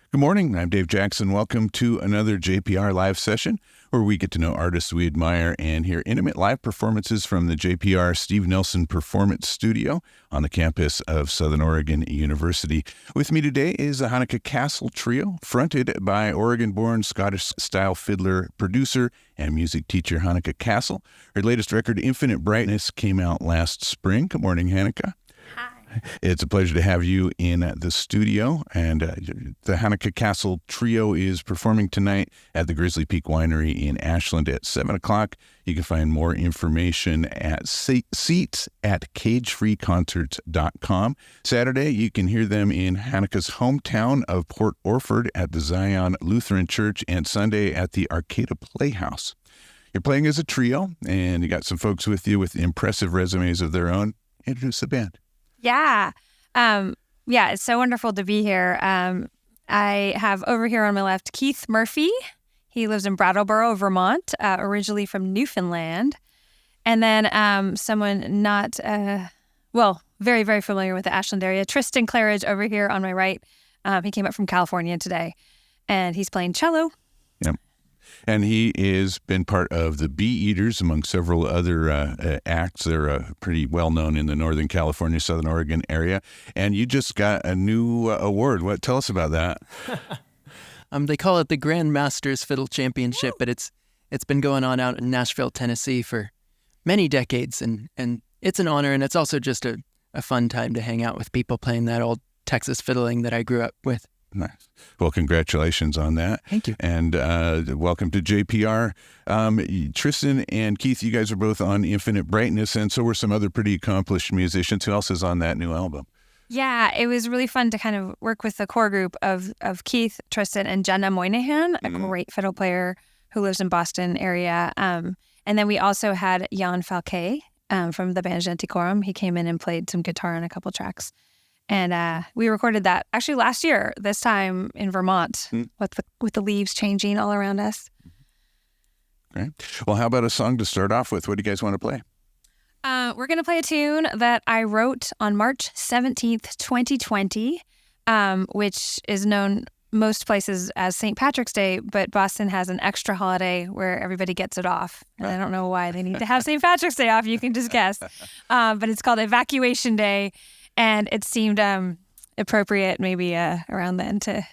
Good morning. I'm Dave Jackson. Welcome to another JPR live session where we get to know artists we admire and hear intimate live performances from the JPR Steve Nelson Performance Studio on the campus of Southern Oregon University. With me today is the Hanneke Cassel Trio, fronted by Oregon-born Scottish-style fiddler, producer, and music teacher Hanneke Cassel. Her latest record, Infinite Brightness, came out last spring. Good morning, Hanneke. It's a pleasure to have you in the studio, and the Hanneke Cassel Trio is performing tonight at the Grizzly Peak Winery in Ashland at 7 o'clock. You can find more information at seats at cagefreeconcerts.com. Saturday, you can hear them in Hanneke's hometown of Port Orford at the Zion Lutheran Church, and Sunday at the Arcata Playhouse. You're playing as a trio, and you got some folks with you with impressive resumes of their own. Introduce the band. Yeah. It's so wonderful to be here. I have over here on my left Keith Murphy. He lives in Brattleboro, Vermont, originally from Newfoundland. And then someone not, very, very familiar with the Ashland area, Tristan Clarridge over here on my right. He came up from California today, and he's playing cello. Yep. And he has been part of the Bee Eaters, among several other acts. They're pretty well known in the Northern California, Southern Oregon area. And you just got a new award. Tell us about that. They call it the Grand Master Fiddler Championship, but it's been going on out in Nashville, Tennessee for many decades. And it's an honor, and it's also just a fun time to hang out with people playing that old Texas fiddling that I grew up with. Nice. Well, congratulations on that. Thank you. And welcome to JPR. Tristan and Keith, you guys are both on Infinite Brightness, and so were some other pretty accomplished musicians. Who else is on that new album? Yeah, it was really fun to kind of work with the core group of Keith, Tristan, and Jenna Moynihan, a great fiddle player who lives in Boston area. And then we also had Jan Falquet from the band Genticorum. He came in and played some guitar on a couple tracks. And we recorded that actually last year, this time in Vermont, with the leaves changing all around us. Great. Well, how about a song to start off with? What do you guys want to play? We're going to play a tune that I wrote on March 17th, 2020, which is known most places as St. Patrick's Day, but Boston has an extra holiday where everybody gets it off. And I don't know why they need to have St. Patrick's Day off. You can just guess. But it's called Evacuation Day. And it seemed appropriate maybe around then to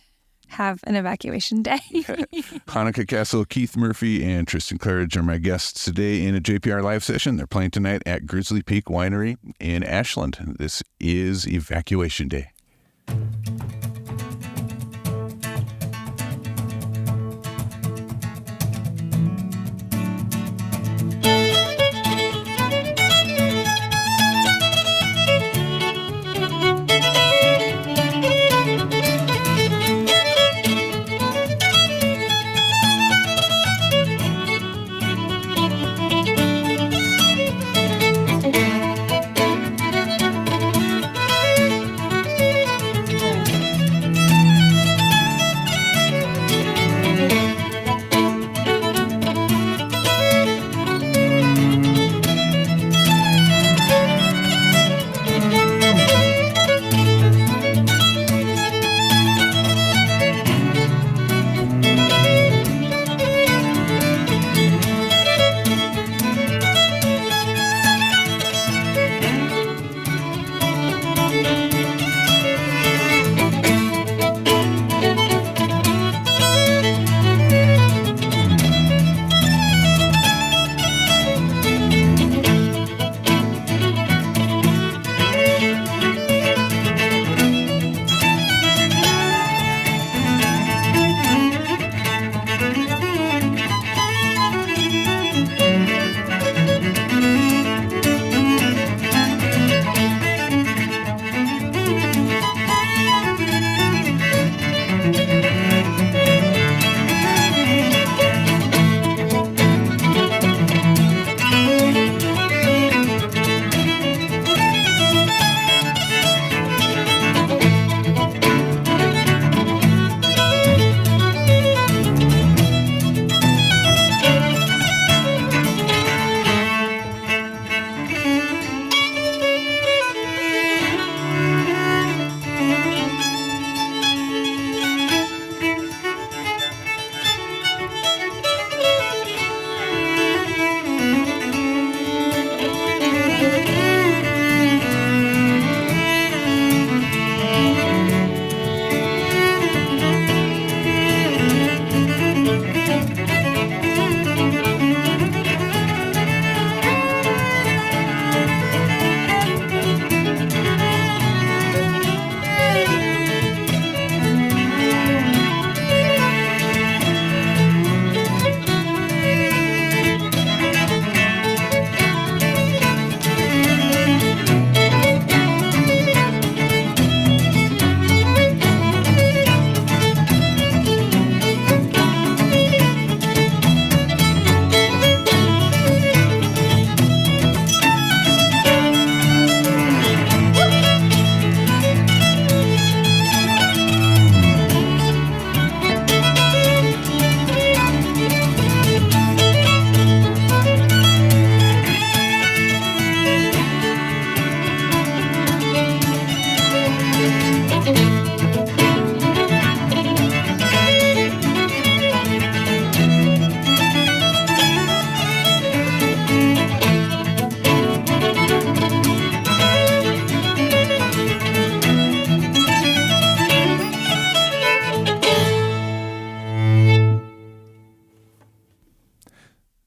have an evacuation day. Hanneke Cassel, Keith Murphy, and Tristan Clarridge are my guests today in a JPR live session. They're playing tonight at Grizzly Peak Winery in Ashland. This is Evacuation Day.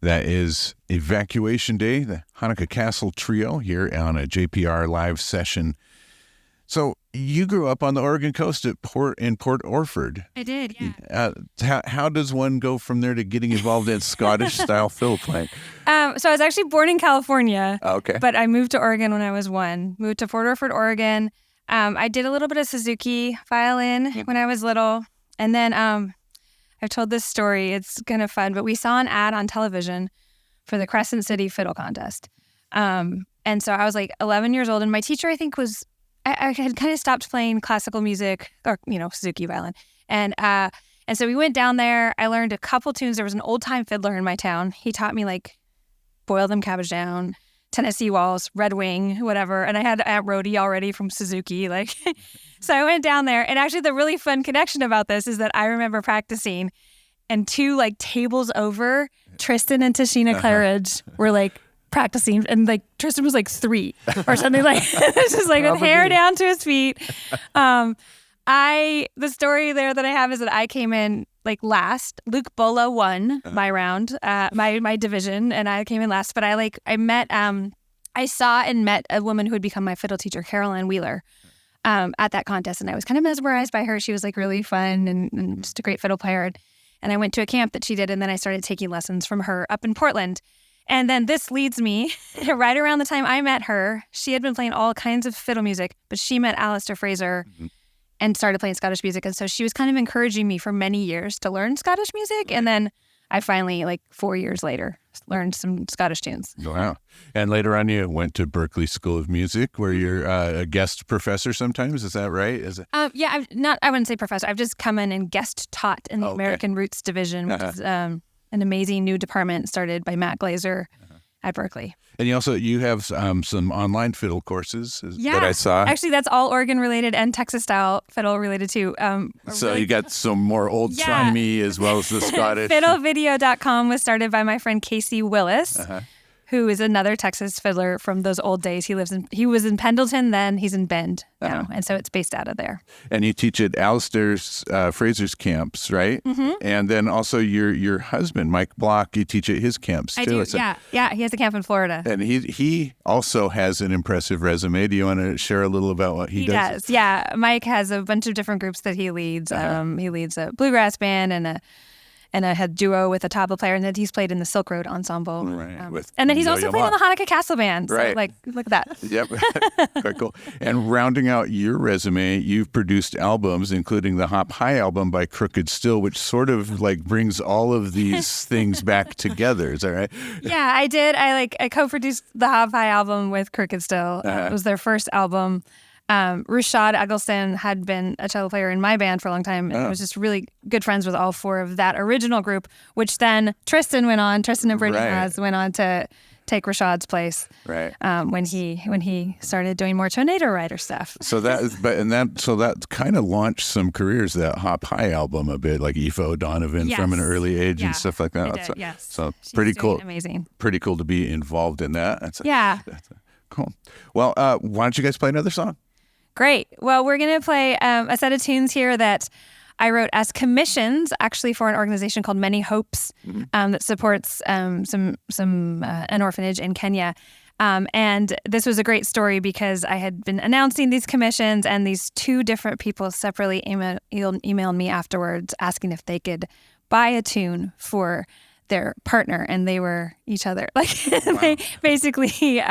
That is Evacuation Day, the Hanneke Cassel Trio here on a JPR live session. So you grew up on the Oregon coast at Port Orford. I did, yeah. How does one go from there to getting involved in Scottish-style fiddle playing? So I was actually born in California. Okay. But I moved to Oregon when I was 1. Moved to Port Orford, Oregon. I did a little bit of Suzuki violin when I was little. And then I've told this story. It's kind of fun. But we saw an ad on television for the Crescent City Fiddle Contest. And so I was like 11 years old. And my teacher, I think, was... I had kind of stopped playing classical music or, Suzuki violin. And so we went down there. I learned a couple tunes. There was an old-time fiddler in my town. He taught me, Boil Them Cabbage Down, Tennessee Waltz, Red Wing, whatever. And I had Aunt Rhody already from Suzuki. So I went down there. And actually the really fun connection about this is that I remember practicing and 2, tables over, Tristan and Tristan Clarridge were, practicing, and Tristan was 3 or something it's just with hair down to his feet. The story there that I have is that I came in last. Luke Bola won my round, my division, and I came in last. But I saw and met a woman who had become my fiddle teacher, Carolyn Wheeler, at that contest, and I was kind of mesmerized by her. She was really fun and just a great fiddle player. And I went to a camp that she did, and then I started taking lessons from her up in Portland. And then this leads me, right around the time I met her, she had been playing all kinds of fiddle music, but she met Alistair Fraser and started playing Scottish music. And so she was kind of encouraging me for many years to learn Scottish music. And then I finally, 4 years later, learned some Scottish tunes. Wow. And later on, you went to Berklee School of Music, where you're a guest professor sometimes. Is that right? Yeah, I wouldn't say professor. I've just come in and guest taught in the American Roots Division, which is an amazing new department started by Matt Glazer at Berklee. And you have some online fiddle courses that I saw. Actually, that's all Oregon related and Texas style fiddle related too. So you got some more old-timey as well as the Scottish. Fiddlevideo.com was started by my friend Casey Willis, who is another Texas fiddler from those old days. He was in Pendleton then, he's in Bend now, and so it's based out of there. And you teach at Alistair Fraser's camps, right? Mm-hmm. And then also your husband, Mike Block, you teach at his camps too. I do, yeah, he has a camp in Florida. And he also has an impressive resume. Do you want to share a little about what he does? He does, yeah. Mike has a bunch of different groups that he leads. He leads a bluegrass band and I had duo with a tabla player, and then he's played in the Silk Road Ensemble. Right. And then he's also played on the Hanneke Cassel band. So, right. Look at that. Yep. Quite cool. And rounding out your resume, you've produced albums, including the Hop High album by Crooked Still, which sort of brings all of these things back together. Is that right? Yeah, I did. I co-produced the Hop High album with Crooked Still. It was their first album. Rashad Eggleston had been a cello player in my band for a long time. And I was just really good friends with all 4 of that original group, which then Tristan and Brittany went on to take Rashad's place. Right. When he started doing more tornado rider stuff. So that kind of launched some careers, that Hop High album a bit, like Aoife O'Donovan from an early age and stuff like that. Did, yes. So she's pretty cool. Amazing. Pretty cool to be involved in that. That's cool. Well, why don't you guys play another song? Great. Well, we're going to play a set of tunes here that I wrote as commissions, actually for an organization called Many Hopes that supports an orphanage in Kenya. And this was a great story because I had been announcing these commissions, and these 2 different people separately emailed me afterwards asking if they could buy a tune for their partner, and they were each other. They basically...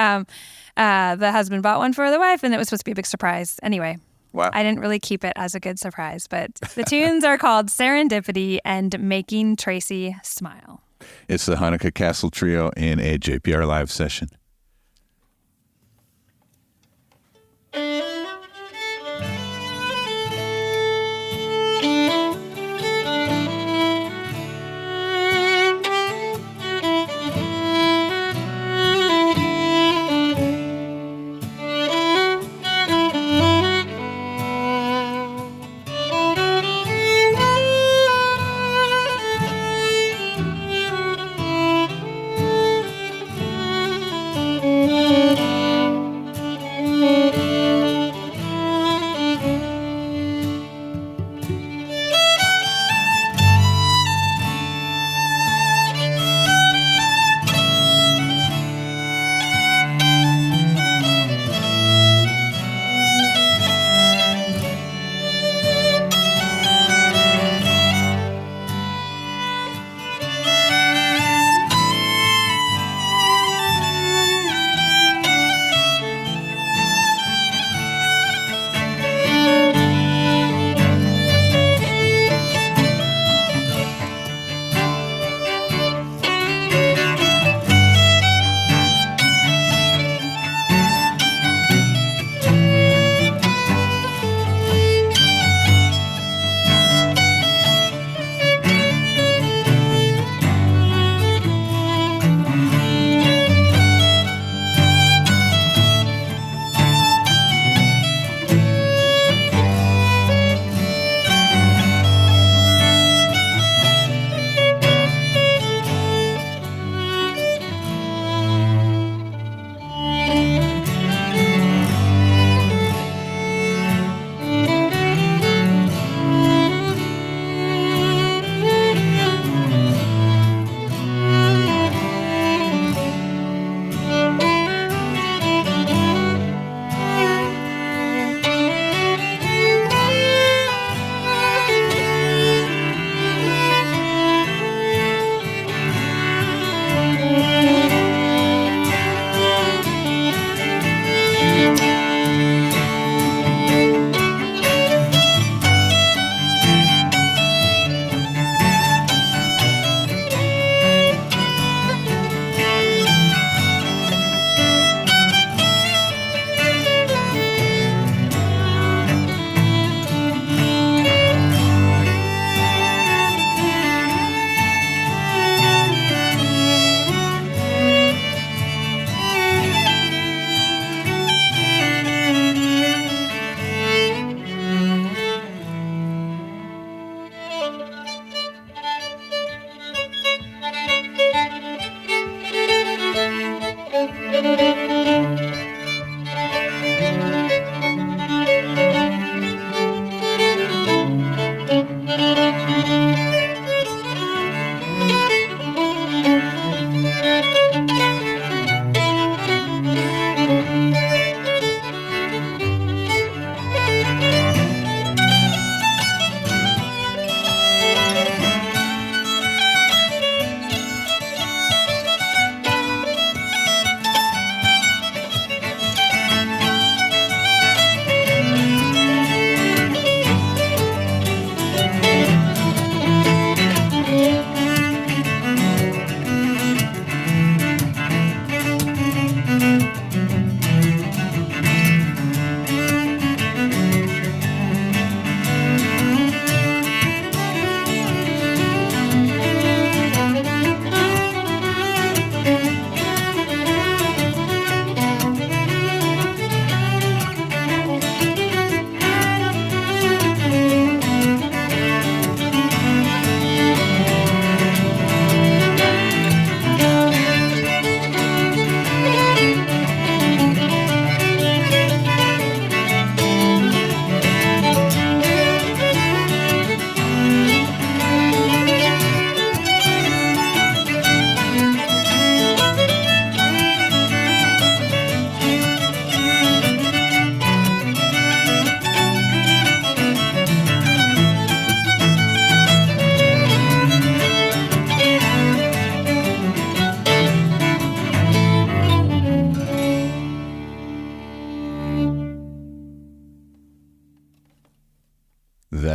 the husband bought one for the wife, and it was supposed to be a big surprise. Anyway, wow. I didn't really keep it as a good surprise, but the tunes are called Serendipity and Making Tracy Smile. It's the Hanneke Cassel Trio in a JPR live session.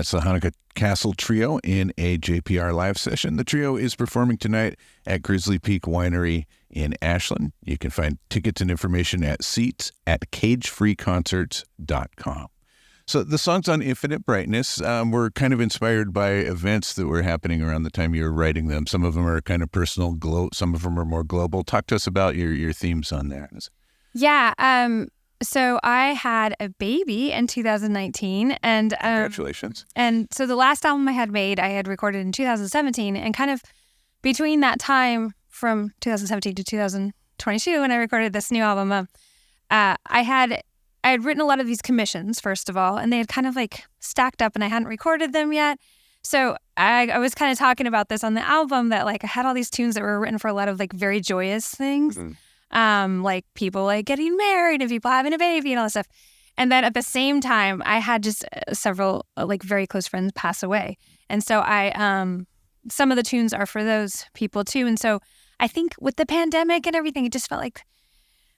That's the Hanneke Cassel Trio in a JPR live session. The trio is performing tonight at Grizzly Peak Winery in Ashland. You can find tickets and information at seats at cagefreeconcerts.com. So the songs on Infinite Brightness were kind of inspired by events that were happening around the time you were writing them. Some of them are kind of personal, some of them are more global. Talk to us about your themes on that. Yeah. So I had a baby in 2019, and congratulations. And so the last album I had made, I had recorded in 2017, and kind of between that time from 2017 to 2022, when I recorded this new album, I had written a lot of these commissions, first of all, and they had kind of like stacked up, and I hadn't recorded them yet. So I was kind of talking about this on the album, that like I had all these tunes that were written for a lot of like very joyous things. Mm-hmm. Like people like getting married and people having a baby and all that stuff. And then at the same time, I had just several like very close friends pass away. And so some of the tunes are for those people too. And so I think with the pandemic and everything, it just felt like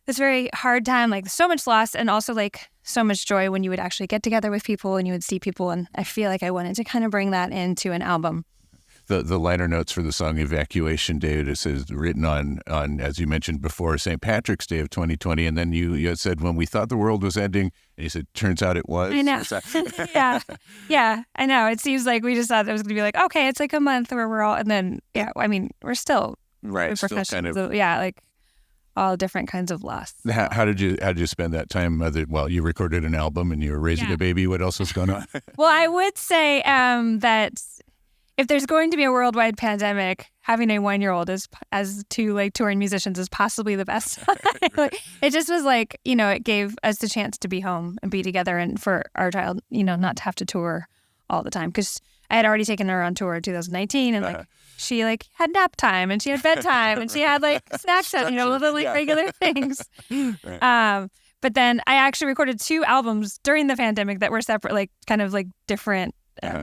this very hard time, like so much loss and also like so much joy when you would actually get together with people and you would see people. And I feel like I wanted to kind of bring that into an album. The liner notes for the song Evacuation Day, it is written on, as you mentioned before, St. Patrick's Day of 2020. And then you had said, when we thought the world was ending, and you said, turns out it was. I know. Yeah, I know. It seems like we just thought it was going to be like, okay, it's like a month where we're all, and then, yeah, I mean, we're still still kind of, like all different kinds of loss. How did you spend that time? You recorded an album and you were raising a baby. What else was going on? Well, I would say that if there's going to be a worldwide pandemic, having a 1-year-old as two like touring musicians is possibly the best. It just was like, it gave us the chance to be home and be together, and for our child, not to have to tour all the time, because I had already taken her on tour in 2019, and she like had nap time and she had bedtime and she had like snacks and regular things. Right. But then I actually recorded 2 albums during the pandemic that were separate, like kind of like different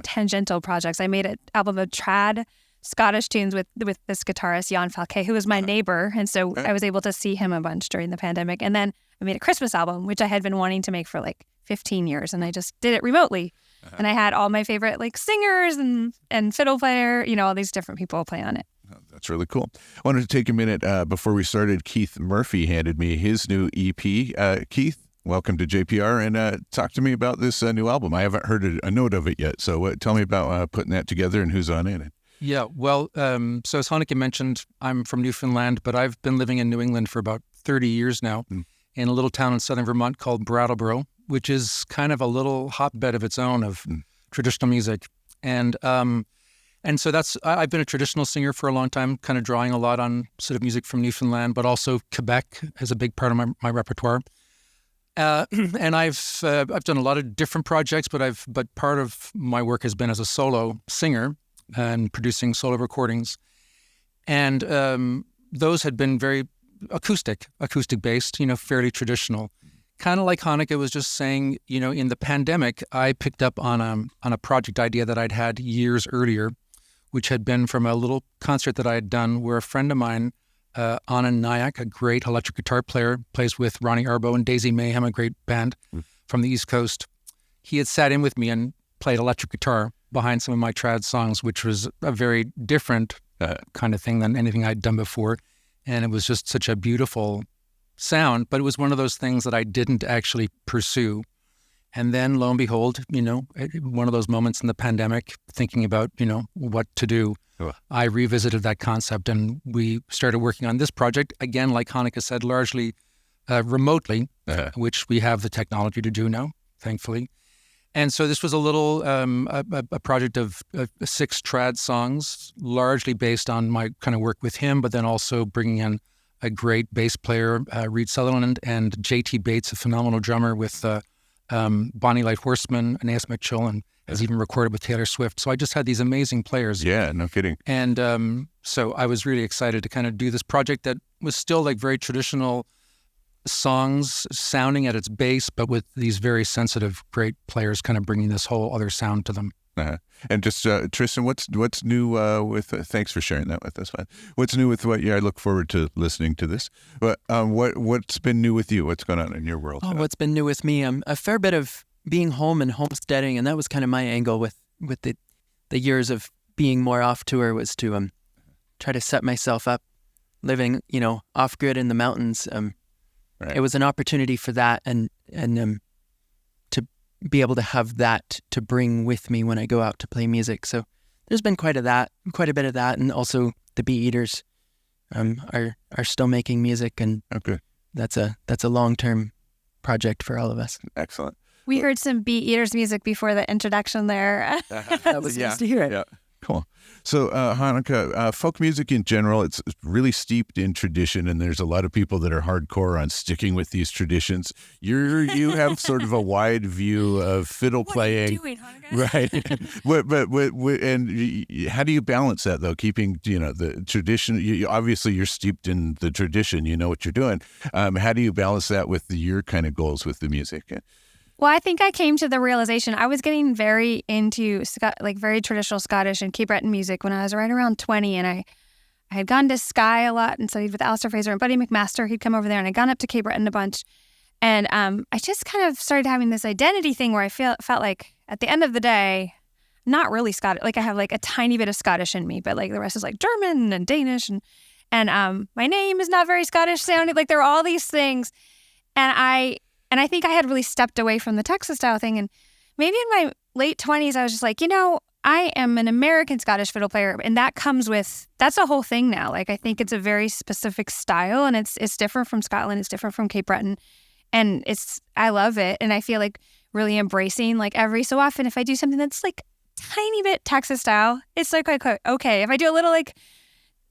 tangential projects. I made an album of trad Scottish tunes with this guitarist, Jan Falke, who was my neighbor. And so I was able to see him a bunch during the pandemic. And then I made a Christmas album, which I had been wanting to make for like 15 years. And I just did it remotely. And I had all my favorite like singers and fiddle player, all these different people play on it. That's really cool. I wanted to take a minute before we started. Keith Murphy handed me his new EP. Keith, welcome to JPR, and talk to me about this new album. I haven't heard a note of it yet, so tell me about putting that together and who's on it. Yeah, well, so as Hanneke mentioned, I'm from Newfoundland, but I've been living in New England for about 30 years now in a little town in southern Vermont called Brattleboro, which is kind of a little hotbed of its own of traditional music. And so I've been a traditional singer for a long time, kind of drawing a lot on sort of music from Newfoundland, but also Quebec is a big part of my repertoire. And I've done a lot of different projects, but part of my work has been as a solo singer and producing solo recordings. And those had been very acoustic based, fairly traditional. Kind of like Hanneke was just saying, in the pandemic, I picked up on a project idea that I'd had years earlier, which had been from a little concert that I had done where a friend of mine, Anand Nayak, a great electric guitar player, plays with Ronnie Arbo and Daisy Mayhem, a great band from the East Coast. He had sat in with me and played electric guitar behind some of my trad songs, which was a very different kind of thing than anything I'd done before. And it was just such a beautiful sound, but it was one of those things that I didn't actually pursue. And then lo and behold, one of those moments in the pandemic, thinking about, what to do, I revisited that concept and we started working on this project, again, like Hanneke said, largely remotely, which we have the technology to do now, thankfully. And so this was a little, a project of 6 trad songs, largely based on my kind of work with him, but then also bringing in a great bass player, Reed Sutherland, and J.T. Bates, a phenomenal drummer with Bonnie Light Horseman, Anais Mitchell, and has even recorded with Taylor Swift. So I just had these amazing players. Yeah, no kidding. And so I was really excited to kind of do this project that was still like very traditional songs sounding at its base, but with these very sensitive, great players kind of bringing this whole other sound to them. And just Tristan, what's new with? Thanks for sharing that with us. What's new with what? Yeah, I look forward to listening to this. But what's been new with you? What's going on in your world? What's been new with me? A fair bit of being home and homesteading, and that was kind of my angle with with the years of being more off tour was to try to set myself up living, off grid in the mountains. Right. It was an opportunity for that and to be able to have that to bring with me when I go out to play music. So there's been quite a bit of that, and also the Bee Eaters are still making music, and that's a long-term project for all of us. Excellent. We heard some Bee Eaters music before the introduction there. That was nice to hear it. Yeah. Cool. So, Hanneke, folk music in general, it's really steeped in tradition, and there's a lot of people that are hardcore on sticking with these traditions. You have sort of a wide view of fiddle playing. What are you doing, Hanneke? Right. And how do you balance that, though? Keeping, the tradition. Obviously, you're steeped in the tradition. You know what you're doing. How do you balance that with your kind of goals with the music? Well, I think I came to the realization I was getting very into very traditional Scottish and Cape Breton music when I was right around 20, and I had gone to Skye a lot and studied with Alistair Fraser and Buddy McMaster. He'd come over there, and I'd gone up to Cape Breton a bunch, and I just kind of started having this identity thing where I felt like at the end of the day, not really Scottish. Like I have like a tiny bit of Scottish in me, but like the rest is like German and Danish, and my name is not very Scottish sounding. Like there are all these things, and I think I had really stepped away from the Texas style thing. And maybe in my late 20s, I was just like, I am an American Scottish fiddle player. And that's a whole thing now. Like, I think it's a very specific style, and it's different from Scotland. It's different from Cape Breton. And I love it. And I feel like really embracing, like every so often, if I do something that's like tiny bit Texas style, it's like, okay. If I do a little like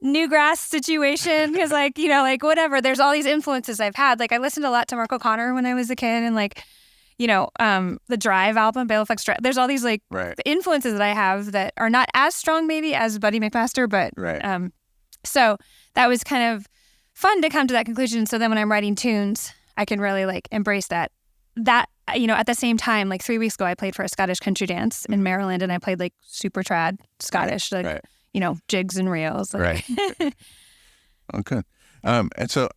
Newgrass situation, because like whatever, there's all these influences I've had. Like I listened a lot to Mark O'Connor when I was a kid, and like the Drive album, Bailiff's Drive. There's all these like influences that I have that are not as strong maybe as Buddy McMaster, but so that was kind of fun to come to that conclusion. So then when I'm writing tunes, I can really like embrace that at the same time, like 3 weeks ago I played for a Scottish country dance in Maryland, and I played like super trad Scottish, jigs and reels. Right. Okay. And so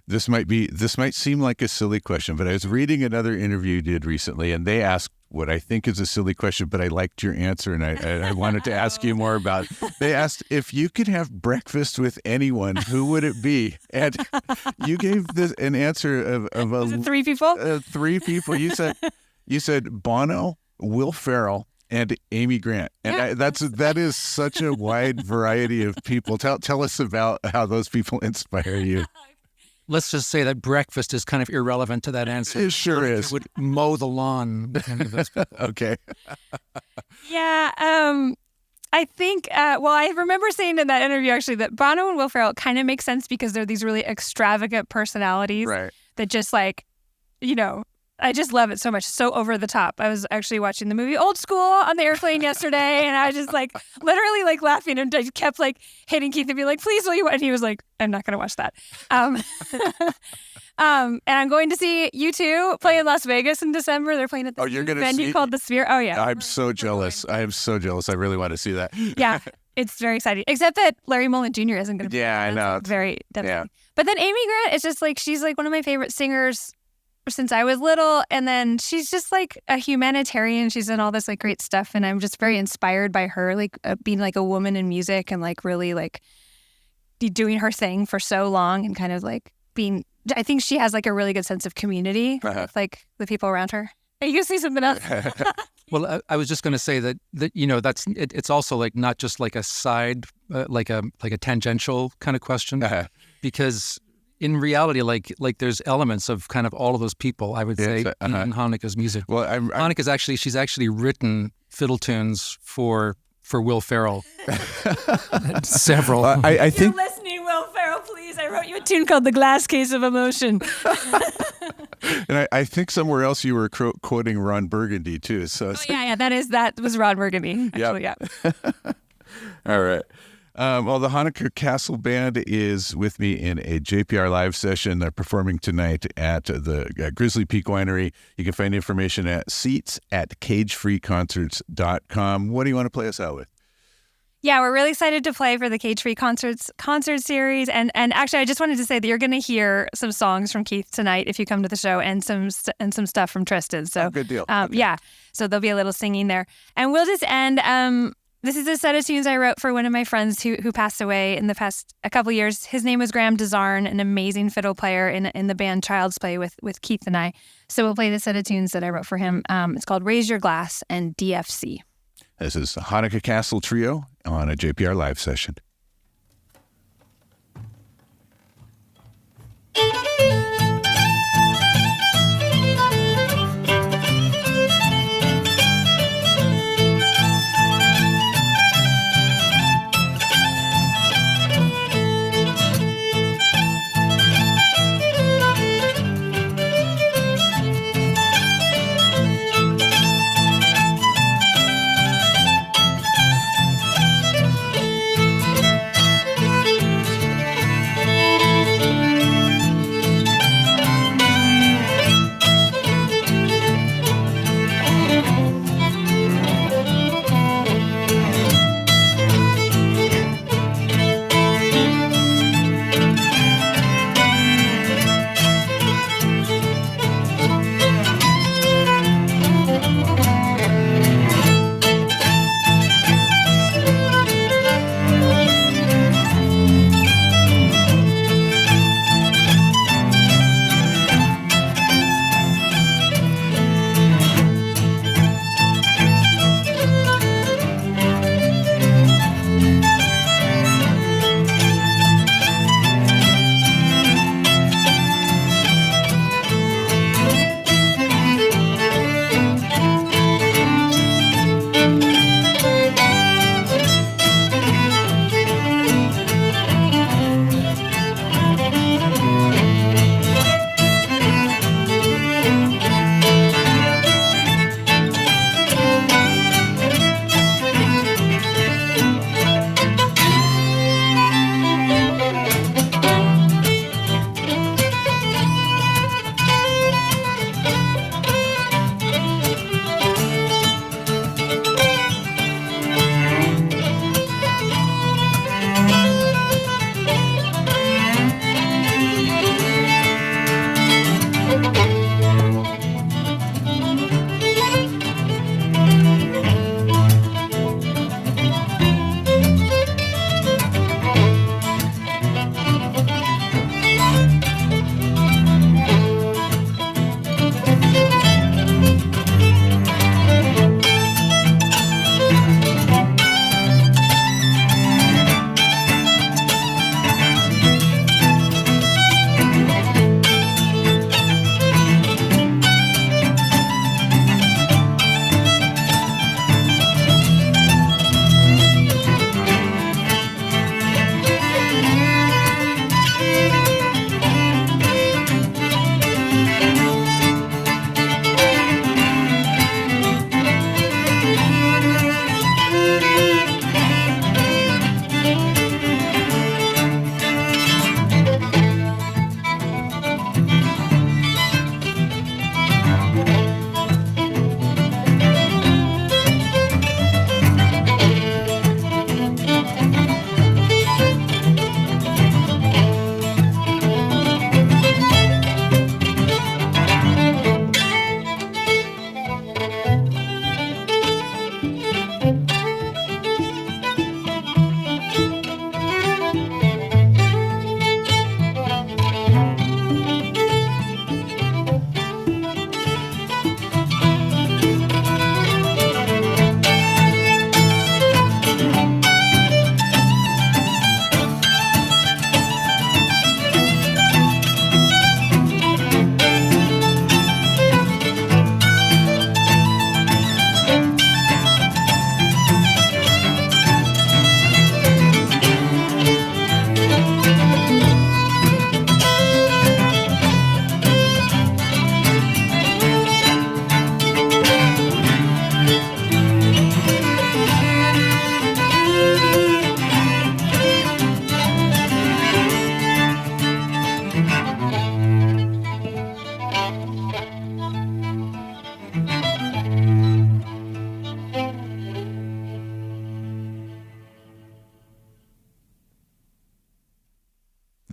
this might seem like a silly question, but I was reading another interview you did recently, and they asked what I think is a silly question, but I liked your answer, and I wanted to ask you more about it. They asked, if you could have breakfast with anyone, who would it be? And you gave an answer of Was it 3 people? 3 people. You said Bono, Will Ferrell, and Amy Grant. And that is such a wide variety of people. Tell us about how those people inspire you. Let's just say that breakfast is kind of irrelevant to that answer. It sure is. It would mow the lawn. Okay. Yeah. I think, I remember saying in that interview actually that Bono and Will Ferrell kind of make sense because they're these really extravagant personalities that just like, I just love it so much. So over the top. I was actually watching the movie Old School on the airplane yesterday, and I was just like literally like laughing, and I kept like hitting Keith and be like, please will you? And he was like, I'm not going to watch that. And I'm going to see U2 play in Las Vegas in December. They're playing at the venue called The Sphere. Oh yeah. I'm so jealous. I am so jealous. I really want to see that. Yeah. It's very exciting. Except that Larry Mullen Jr. isn't going to be. Yeah, I know. Very devastating. Yeah. But then Amy Grant is just like, she's like one of my favorite singers since I was little, and then she's just like a humanitarian. She's in all this like great stuff, and I'm just very inspired by her, like being like a woman in music and like really like doing her thing for so long, and kind of like being. I think she has like a really good sense of community with like the people around her. Are you gonna say something else? Well, I was just going to say that it's also like not just like a side like a tangential kind of question, because in reality, like there's elements of kind of all of those people, I would say, in Hanneke's music. Well, she's actually written fiddle tunes for Will Ferrell. Several. I think. You're listening, Will Ferrell, please. I wrote you a tune called The Glass Case of Emotion. And I think somewhere else you were quoting Ron Burgundy too. So that was Ron Burgundy. Actually, yeah. All right. Well, the Hanneke Cassel Band is with me in a JPR live session. They're performing tonight at the Grizzly Peak Winery. You can find information at seats@cagefreeconcerts.com. What do you want to play us out with? Yeah, we're really excited to play for the Cage Free concert series, and actually, I just wanted to say that you're going to hear some songs from Keith tonight if you come to the show, and some stuff from Tristan. So good deal. Okay. Yeah, so there'll be a little singing there, and we'll just end. This is a set of tunes I wrote for one of my friends who passed away in the past a couple years. His name was Graham Desarn, an amazing fiddle player in the band Child's Play with Keith and I. So we'll play this set of tunes that I wrote for him. It's called Raise Your Glass and DFC. This is the Hanneke Cassel Trio on a JPR live session.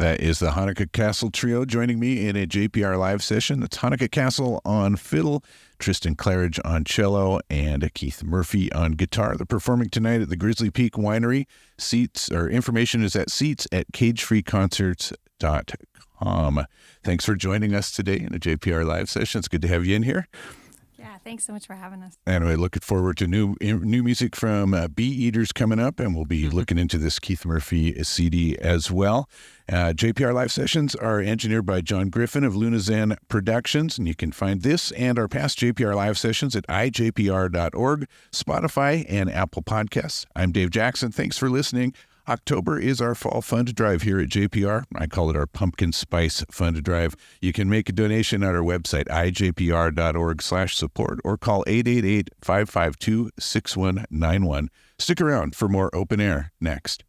That is the Hanneke Cassel Trio joining me in a JPR live session. That's Hanneke Cassel on fiddle, Tristan Clarridge on cello, and Keith Murphy on guitar. They're performing tonight at the Grizzly Peak Winery. Information is at seats at cagefreeconcerts.com. Thanks for joining us today in a JPR live session. It's good to have you in here. Yeah, thanks so much for having us. Anyway, looking forward to new music from Bee Eaters coming up, and we'll be looking into this Keith Murphy CD as well. JPR Live Sessions are engineered by John Griffin of Lunazan Productions, and you can find this and our past JPR Live Sessions at ijpr.org, Spotify, and Apple Podcasts. I'm Dave Jackson. Thanks for listening. October is our fall fund drive here at JPR. I call it our pumpkin spice fund drive. You can make a donation at our website, ijpr.org/support, or call 888-552-6191. Stick around for more Open Air next.